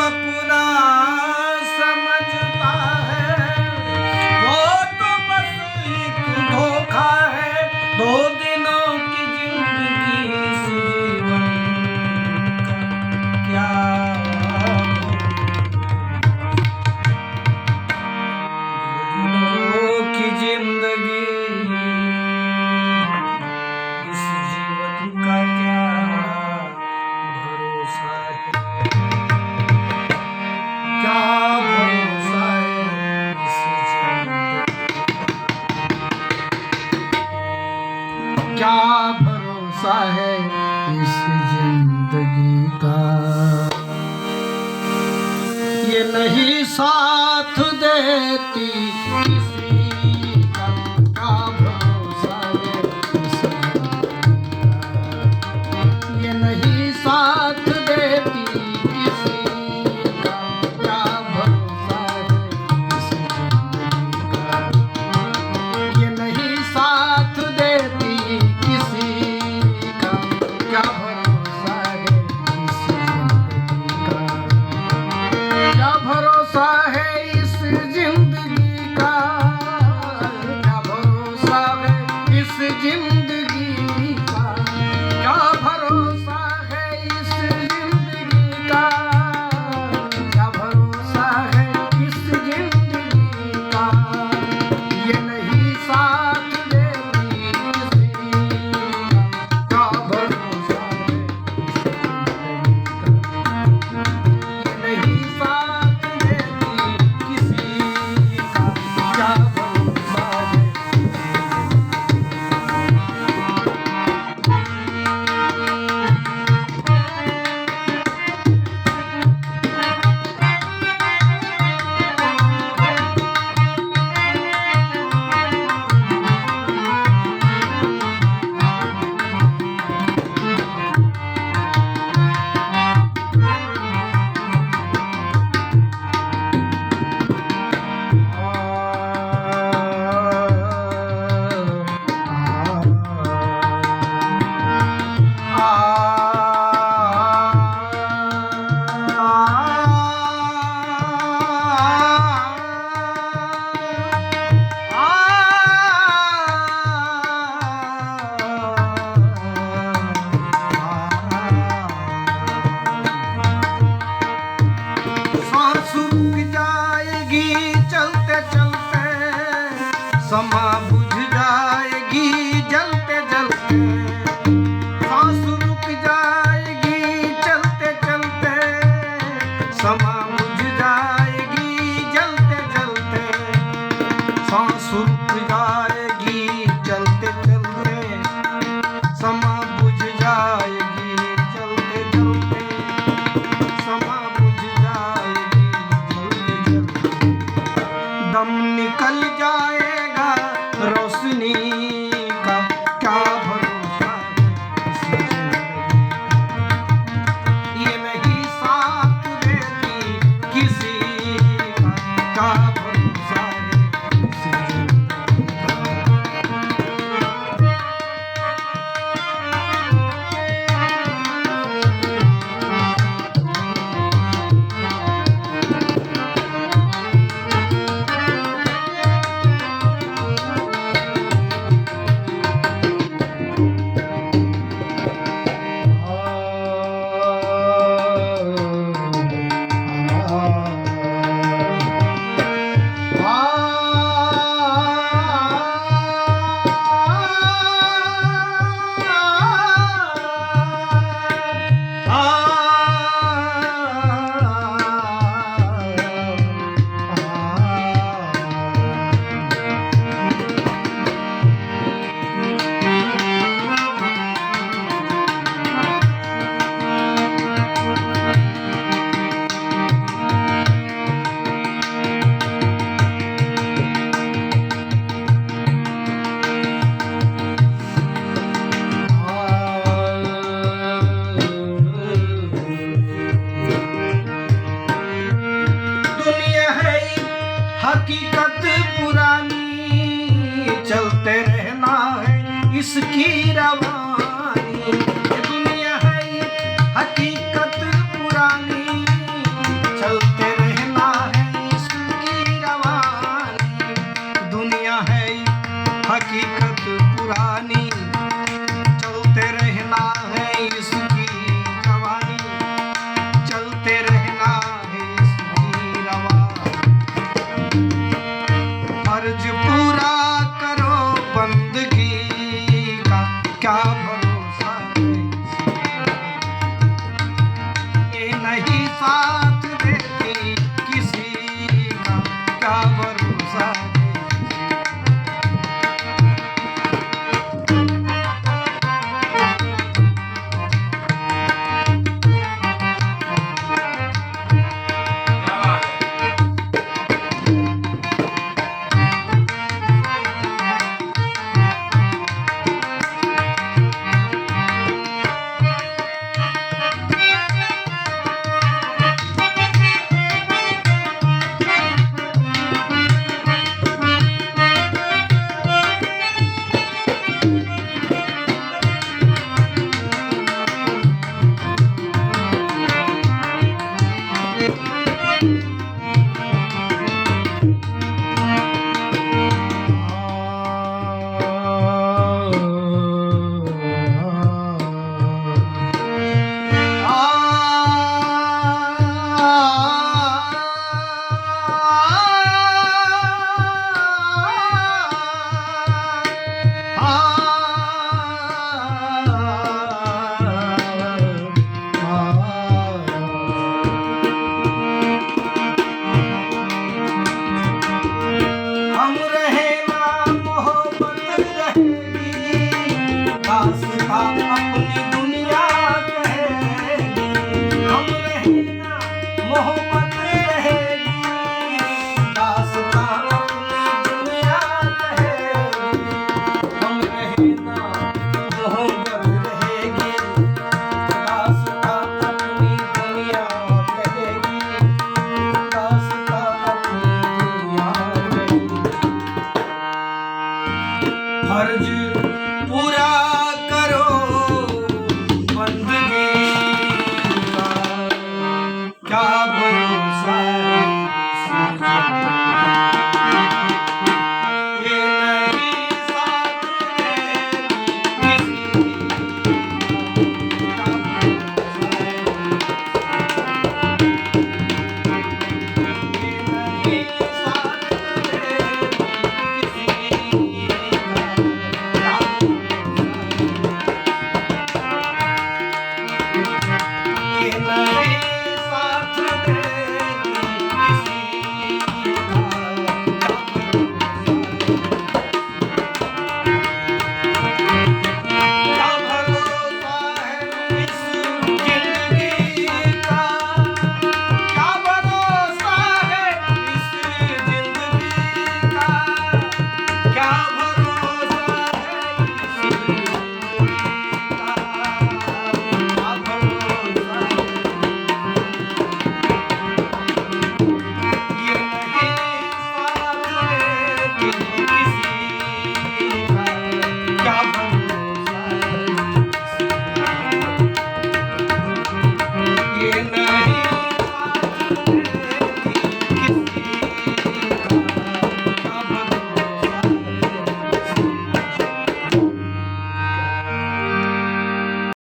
अपना समझता है, वो तो बस एक धोखा है। 2 दिनों की जिंदगी इस जीवन का क्या की जिंदगी इस जीवन का क्या भरोसा है, क्या भरोसा है इस जिंदगी, क्या भरोसा है इस जिंदगी का। ये नहीं साथ देती किसी का, क्या भरोसा है इस जिंदगी का। ये नहीं साथ देती किसी का, क्या भरोसा है इस जिंदगी का। ये नहीं साथ देती किसी का, क्या भरोसा है इस जिंदगी का। क्या भरोसा है इस जिंदगी का, क्या भरोसा है इस जिंदगी का, क्या भरोसा है इस जिंदगी का, क्या भरोसा है इस जिंदगी का। ये नहीं साथ देती किसी का, क्या भरोसा है इस जिंदगी का। ये नहीं साथ देती किसी का, क्या भरोसा है। सांस रुक जाएगी चलते चलते, समा बुझ जाएगी जलते जलते। सांस रुक जाएगी चलते चलते, समा बुझ जाएगी जलते जलते। सांस रुक जाएगी चलते चलते, समा बुझ जाएगी जलते जलते। समा बुझ जाएगी जलते जलते। दम निकल जाएगा रोशनी का, क्या भरोसा है इस जिंदगी का। ये नहीं साथ देती किसी का, क्या भरोसा है इस जिंदगी हकीकत पुरानी, चलते रहना है इसकी रवानी। ये दुनिया है हकीकत पुरानी, हम रहे ना मोहब्बत रहेगी, दास्तां अपनी दुनिया कहेगी। हम रहे ना मोहब्बत